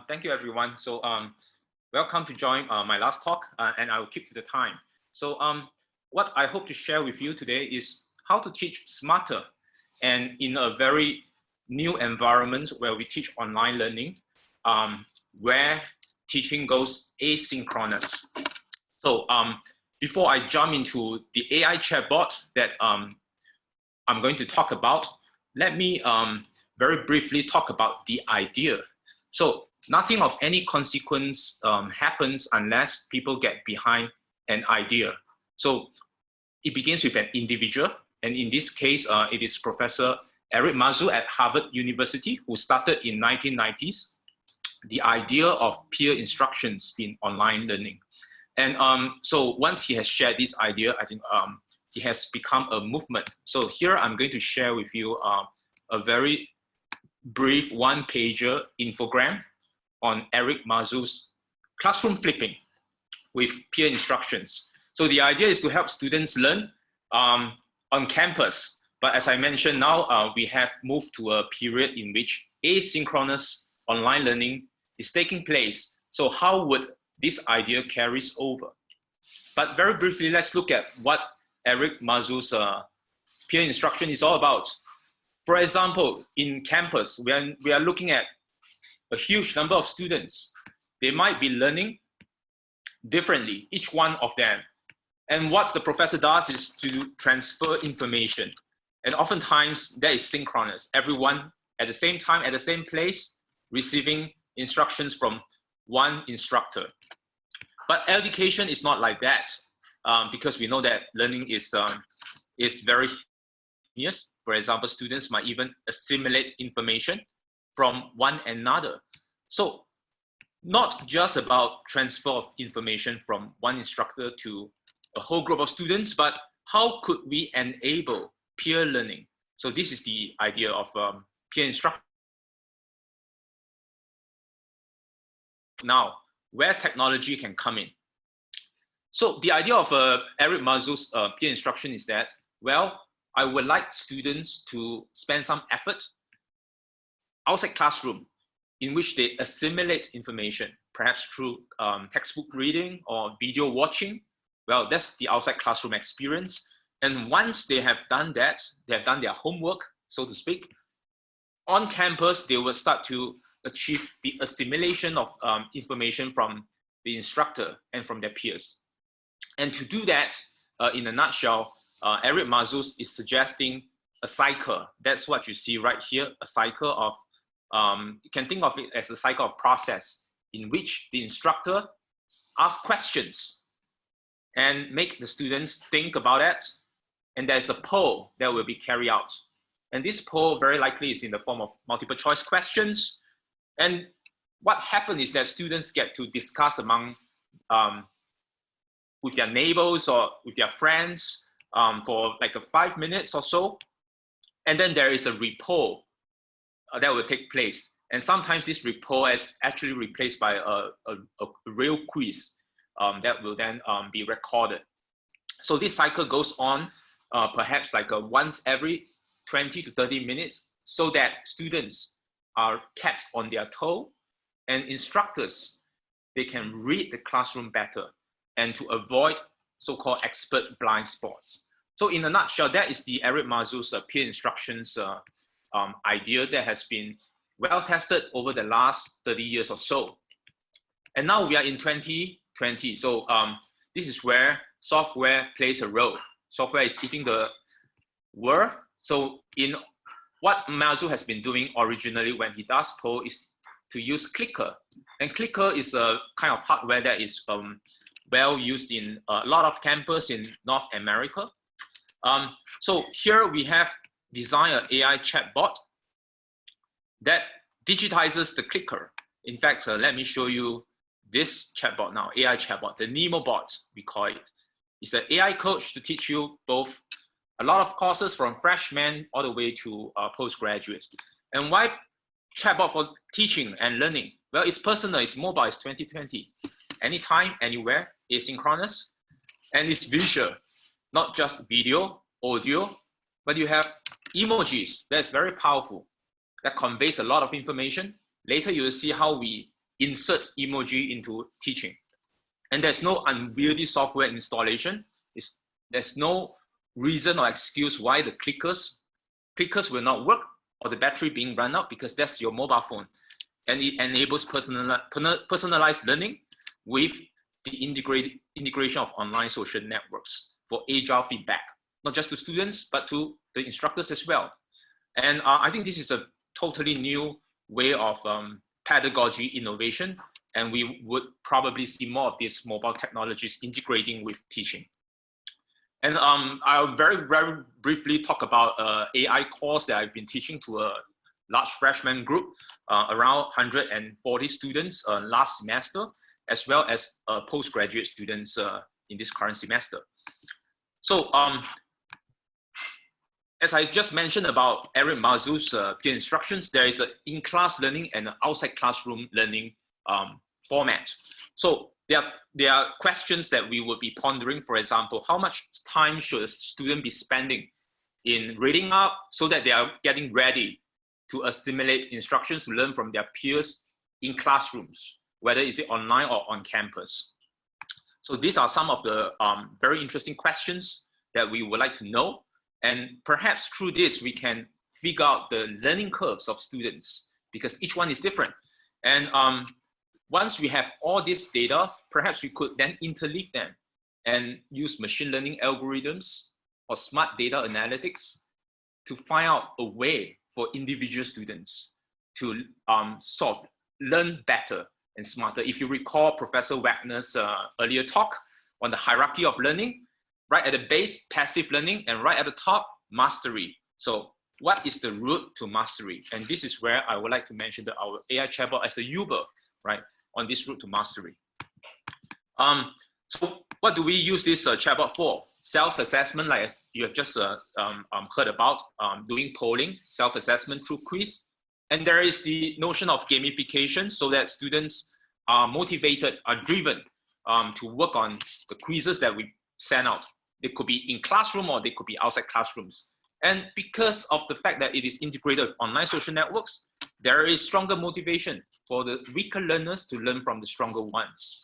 Thank you, everyone. So, welcome to join my last talk, and I will keep to the time. So, what I hope to share with you today is how to teach smarter and in a very new environment where we teach online learning, where teaching goes asynchronous. So, before I jump into the AI chatbot that I'm going to talk about, let me very briefly talk about the idea. So nothing of any consequence happens unless people get behind an idea. So it begins with an individual, and in this case, it is Professor Eric Mazur at Harvard University, who started in 1990s the idea of peer instructions in online learning. And so once he has shared this idea, I think it has become a movement. So here I'm going to share with you a very brief one-pager infogram on Eric Mazur's classroom flipping with peer instructions. So the idea is to help students learn on campus. But as I mentioned now, we have moved to a period in which asynchronous online learning is taking place. So how would this idea carries over? But very briefly, let's look at what Eric Mazur's peer instruction is all about. For example, in campus, we are looking at a huge number of students. They might be learning differently, each one of them. And what the professor does is to transfer information. And oftentimes that is synchronous. Everyone at the same time, at the same place, receiving instructions from one instructor. But education is not like that, because we know that learning is very continuous. For example, students might even assimilate information from one another. So not just about transfer of information from one instructor to a whole group of students, but how could we enable peer learning? So this is the idea of peer instruction. Now, where technology can come in. So the idea of Eric Mazur's peer instruction is that, well, I would like students to spend some effort outside classroom in which they assimilate information, perhaps through textbook reading or video watching. Well, that's the outside classroom experience. And once they have done that, they have done their homework, so to speak, on campus, they will start to achieve the assimilation of information from the instructor and from their peers. And to do that, in a nutshell, Eric Mazur is suggesting a cycle. That's what you see right here, a cycle of, you can think of it as a cycle of process in which the instructor asks questions and make the students think about it. And there's a poll that will be carried out. And this poll very likely is in the form of multiple choice questions. And what happens is that students get to discuss among, with their neighbors or with their friends for like 5 minutes or so. And then there is a repoll that will take place. And sometimes this repoll is actually replaced by a real quiz that will then be recorded. So this cycle goes on perhaps like once every 20 to 30 minutes so that students are kept on their toe and instructors, they can read the classroom better and to avoid so-called expert blind spots. So in a nutshell, that is the Eric Mazur's peer instructions idea that has been well tested over the last 30 years or so. And now we are in 2020. So this is where software plays a role. Software is eating the world. So in what Mazur has been doing originally when he does poll is to use Clicker. And Clicker is a kind of hardware that is well used in a lot of campus in North America. So here we have designed an AI chatbot that digitizes the clicker. In fact, let me show you this chatbot now, AI chatbot, the Nemo bot, we call it. It's an AI coach to teach you both a lot of courses from freshmen all the way to postgraduates. And why chatbot for teaching and learning? Well, it's personal, it's mobile, it's 2020. Anytime, anywhere, asynchronous, and it's visual, not just video, audio, but you have emojis. That's very powerful. That conveys a lot of information. later you will see how we insert emoji into teaching. And there's no unwieldy software installation. There's no reason or excuse why the clickers will not work or the battery being run out, because that's your mobile phone. And it enables personalized learning with the integration of online social networks for agile feedback, not just to students, but to the instructors as well. And I think this is a totally new way of pedagogy innovation, and we would probably see more of these mobile technologies integrating with teaching. And I'll very briefly talk about AI course that I've been teaching to a large freshman group, around 140 students last semester, as well as postgraduate students in this current semester. So as I just mentioned about Eric Mazur's peer instructions, there is an in-class learning and an outside classroom learning format. So there are questions that we would be pondering. For example, how much time should a student be spending in reading up so that they are getting ready to assimilate instructions to learn from their peers in classrooms, whether it's online or on campus. So these are some of the very interesting questions that we would like to know. And perhaps through this, we can figure out the learning curves of students, because each one is different. And once we have all these data, perhaps we could then interleave them and use machine learning algorithms or smart data analytics to find out a way for individual students to sort of learn better and smarter. If you recall Professor Wagner's earlier talk on the hierarchy of learning, right at the base, passive learning, and right at the top, mastery. So what is the route to mastery? And this is where I would like to mention that our AI chatbot as the Uber, right, on this route to mastery. So what do we use this chatbot for? Self-assessment, like you have just heard about, doing polling, self-assessment through quiz. And there is the notion of gamification, so that students are motivated, are driven to work on the quizzes that we send out. They could be in classroom or they could be outside classrooms. And because of the fact that it is integrated with online social networks, there is stronger motivation for the weaker learners to learn from the stronger ones.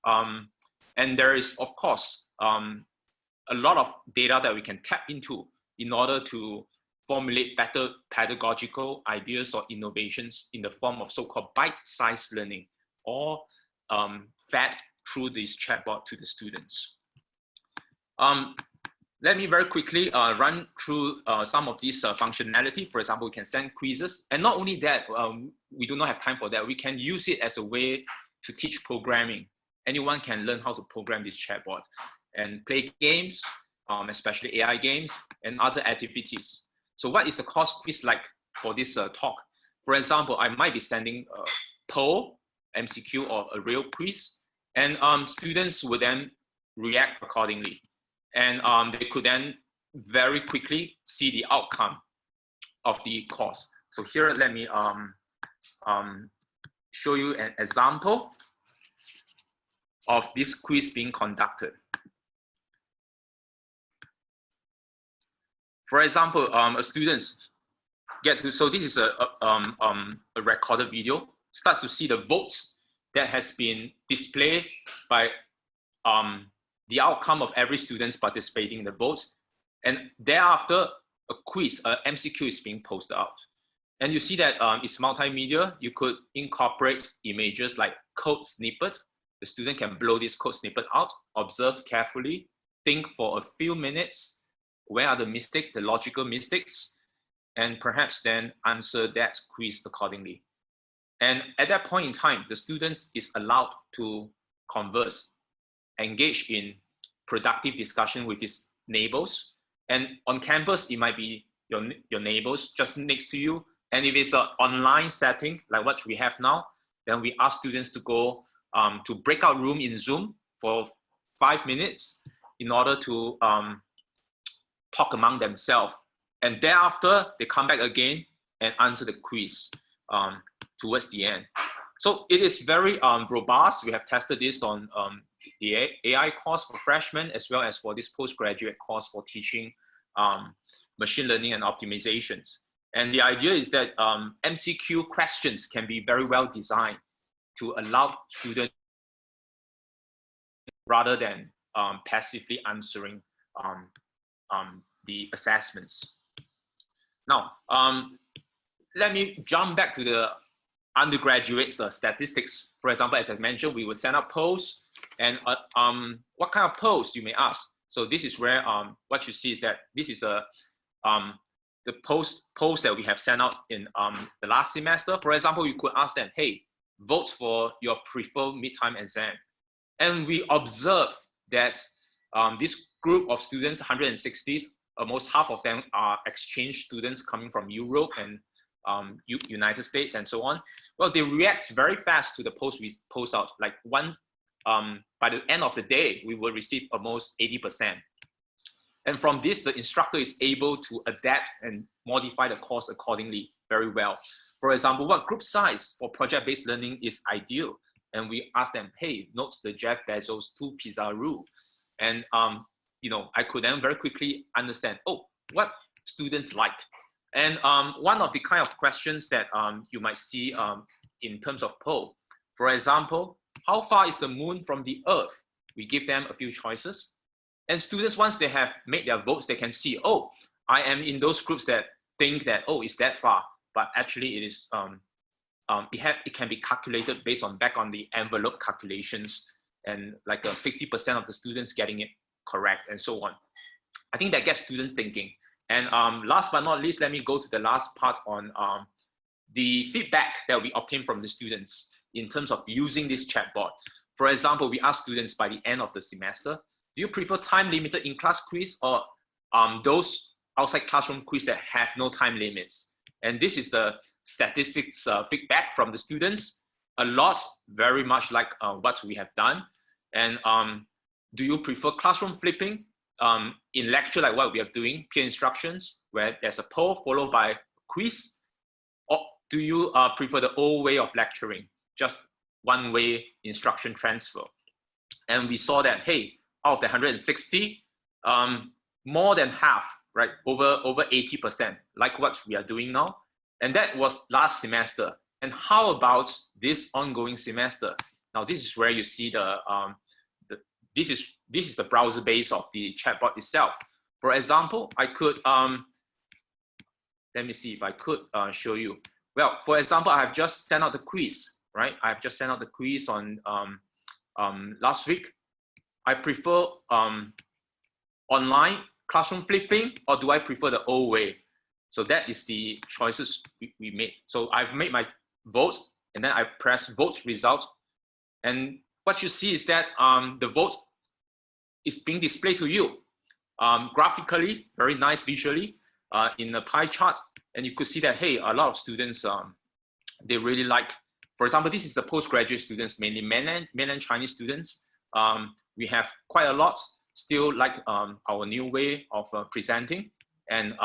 And there is, of course, a lot of data that we can tap into in order to formulate better pedagogical ideas or innovations in the form of so-called bite-sized learning, or fed through this chatbot to the students. Let me very quickly run through some of these functionality. For example, we can send quizzes. And not only that, we do not have time for that. We can use it as a way to teach programming. Anyone can learn how to program this chatbot and play games, especially AI games and other activities. So what is the course quiz like for this talk? For example, I might be sending a poll, MCQ, or a real quiz, and students would then react accordingly. And they could then very quickly see the outcome of the course. So here, let me show you an example of this quiz being conducted. For example, a student get to, so this is a recorded video, starts to see the votes that has been displayed by the outcome of every student's participating in the votes. And thereafter, a quiz, MCQ is being posted out. And you see that it's multimedia. You could incorporate images like code snippet. The student can blow this code snippet out, observe carefully, think for a few minutes, where are the mistakes, the logical mistakes, and perhaps then answer that quiz accordingly. And at that point in time, the students is allowed to converse, engage in productive discussion with his neighbors. And on campus, it might be your neighbors just next to you. And if it's an online setting, like what we have now, then we ask students to go to breakout room in Zoom for 5 minutes in order to talk among themselves. And thereafter, they come back again and answer the quiz towards the end. So it is very robust. We have tested this on the AI course for freshmen, as well as for this postgraduate course for teaching machine learning and optimizations. And the idea is that MCQ questions can be very well designed to allow students rather than passively answering the assessments. Now, let me jump back to the undergraduate statistics. For example, as I mentioned, we would send out polls, and what kind of polls, you may ask. So this is where what you see is that this is the polls that we have sent out in the last semester. For example, you could ask them, hey, vote for your preferred midterm exam. And we observe that this group of students, 160s, almost half of them are exchange students coming from Europe and United States and so on. Well, they react very fast to the post we post out. Like by the end of the day, we will receive almost 80%. And from this, the instructor is able to adapt and modify the course accordingly very well. For example, what group size for project-based learning is ideal? And we ask them, hey, note the Jeff Bezos 2-pizza rule. And you know, I could then very quickly understand, oh, what students like. And one of the kind of questions that you might see in terms of poll, for example, how far is the moon from the earth? We give them a few choices. And students, once they have made their votes, they can see, oh, I am in those groups that think that, oh, it's that far. But actually it is, it can be calculated based on back on the envelope calculations, and like 60% of the students getting it correct and so on. I think that gets student thinking. And last but not least, let me go to the last part on the feedback that we obtain from the students in terms of using this chatbot. For example, we ask students by the end of the semester, do you prefer time-limited in-class quiz or those outside classroom quiz that have no time limits? And this is the statistics feedback from the students. A lot, very much like what we have done. And do you prefer classroom flipping in lecture like what we are doing, peer instructions, where there's a poll followed by a quiz? Or do you prefer the old way of lecturing, just one-way instruction transfer? And we saw that, hey, out of the 160, more than half, right, over 80%, like what we are doing now. And that was last semester. And how about this ongoing semester? Now, this is where you see this is the browser base of the chatbot itself. For example, I could, let me see if I could show you. Well, for example, I have just sent out the quiz, right? I've just sent out the quiz on last week. I prefer online classroom flipping, or do I prefer the old way? So that is the choices we made. So I've made my vote, and then I press vote result. And what you see is that the vote is being displayed to you graphically, very nice visually in a pie chart. And you could see that, hey, a lot of students, they really like, for example, this is the postgraduate students, mainly mainland Chinese students. We have quite a lot still like our new way of presenting, and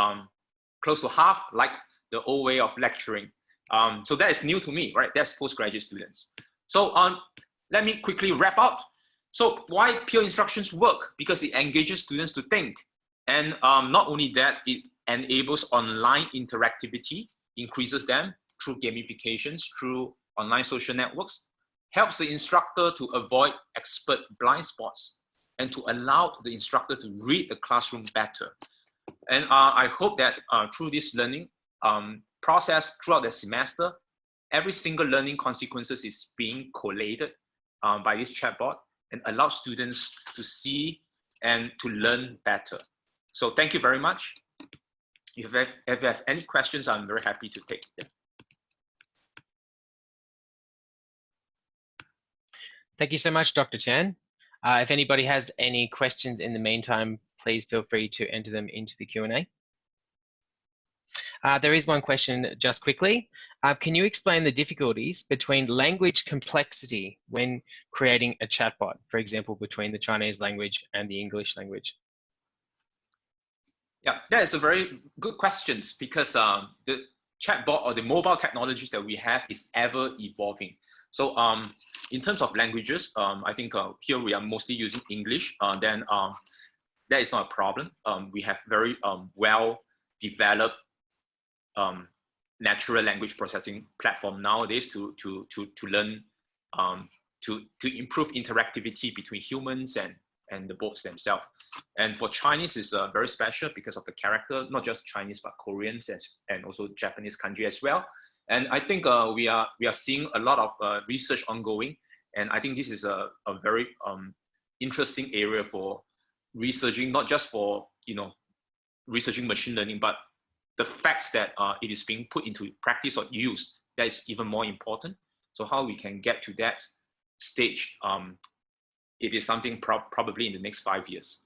close to half like the old way of lecturing. So that is new to me, right? That's postgraduate students. So let me quickly wrap up. So why peer instructions work? Because it engages students to think. And not only that, it enables online interactivity, increases them through gamifications, through online social networks, helps the instructor to avoid expert blind spots, and to allow the instructor to read the classroom better. And I hope that through this learning process throughout the semester, every single learning consequences is being collated by this chatbot and allow students to see and to learn better. So thank you very much. If you have any questions, I'm very happy to take them. Thank you so much, Dr. Chan. If anybody has any questions in the meantime, please feel free to enter them into the Q&A. There is one question just quickly. Can you explain the difficulties between language complexity when creating a chatbot, for example, between the Chinese language and the English language? Yeah, that is a very good question, because the chatbot or the mobile technologies that we have is ever evolving. So in terms of languages, I think here we are mostly using English. Then that is not a problem. We have very well developed natural language processing platform nowadays to learn, to improve interactivity between humans and the bots themselves. And for Chinese is very special because of the character, not just Chinese, but Koreans and also Japanese country as well. And I think we are seeing a lot of research ongoing. And I think this is a very interesting area for researching, not just for, researching machine learning, but the facts that it is being put into practice or use, that is even more important. So how we can get to that stage, it is something probably in the next 5 years.